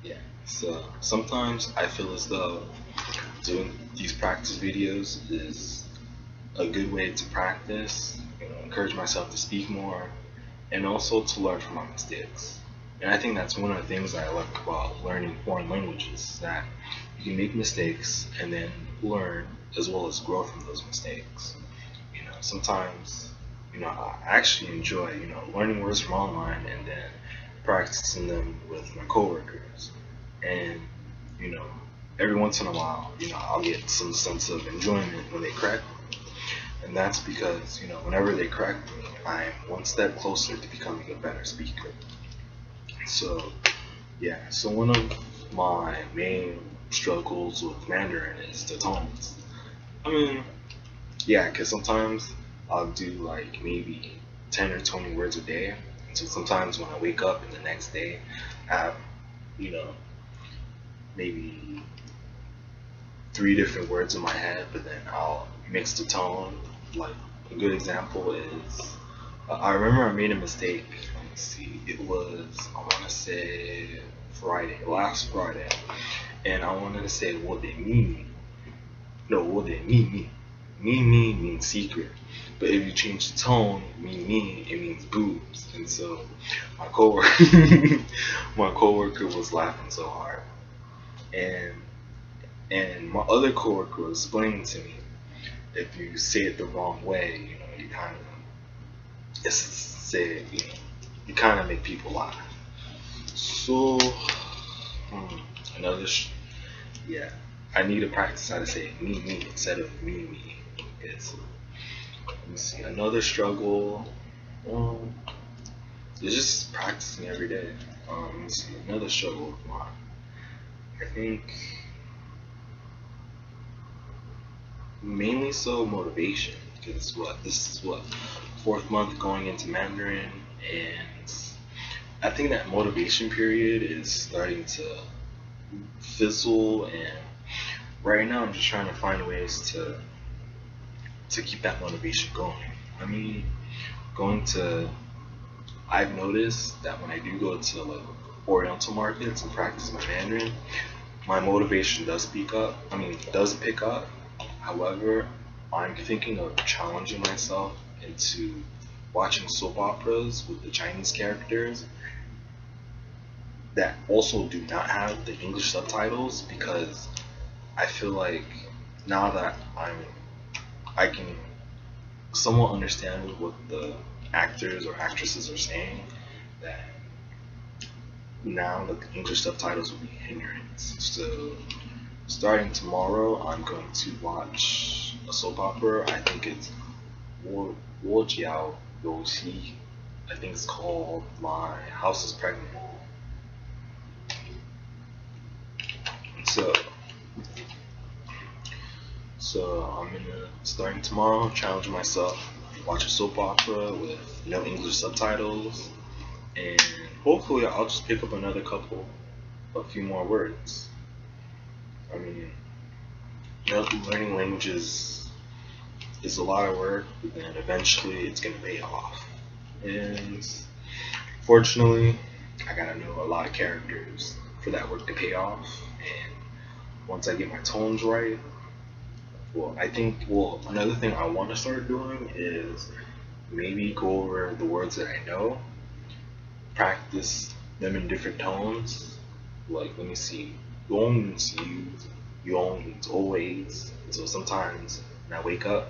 Yeah. So sometimes I feel as though doing these practice videos is a good way to practice, encourage myself to speak more, and also to learn from my mistakes. And I think that's one of the things I like about learning foreign languages, that you can make mistakes and then learn as well as grow from those mistakes. Sometimes, I actually enjoy, learning words from online and then practicing them with my coworkers. And, you know, every once in a while, I'll get some sense of enjoyment when they correct me. And that's because, whenever they correct me, I'm one step closer to becoming a better speaker. So, yeah, so one of my main struggles with Mandarin is the tones. I mean, yeah, because sometimes I'll do like maybe 10 or 20 words a day. So sometimes when I wake up and the next day, I have, you know, maybe three different words in my head, but then I'll mix the tone. Like a good example is, I remember I made a mistake. Let me see, it was, I want to say Friday, last Friday, and I wanted to say what they mean. No, what they mean. Me means secret. But if you change the tone, me, it means boobs. And so my coworker my coworker was laughing so hard. And my other coworker was explaining to me, if you say it the wrong way, you kind of say, you kind of make people laugh. So, another, yeah, I need to practice how to say me instead of me. Because, let me see, another struggle, um, is just practicing every day. Let me see, another struggle of mine. I think mainly so motivation, because this is what, fourth month going into Mandarin, and I think that motivation period is starting to fizzle, and right now I'm just trying to find ways to keep that motivation going. I mean, going to I've noticed that when I do go to like Oriental markets and practice my Mandarin, my motivation does pick up. However, I'm thinking of challenging myself into watching soap operas with the Chinese characters that also do not have the English subtitles, because I feel like now that I can somewhat understand what the actors or actresses are saying, that now the English subtitles will be a hindrance. So starting tomorrow, I'm going to watch a soap opera. I think it's Jiao Yo Xi. I think it's called My House is Pregnant. So I'm gonna, starting tomorrow, challenge myself, watch a soap opera with no English subtitles, and hopefully I'll just pick up a few more words. I mean, learning languages is a lot of work, but then eventually it's gonna pay off. And fortunately, I gotta know a lot of characters for that work to pay off. And once I get my tones right, another thing I want to start doing is maybe go over the words that I know, practice them in different tones. Like, let me see, yong means use, yong means always. So sometimes when I wake up,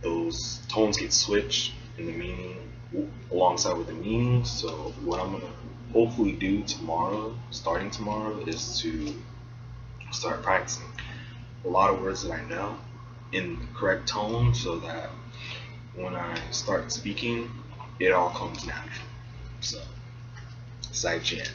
those tones get switched in the meaning alongside with the meaning. So what I'm gonna hopefully do tomorrow, starting tomorrow, is to start practicing a lot of words that I know in the correct tone, so that when I start speaking, it all comes natural. So, Sai Chen.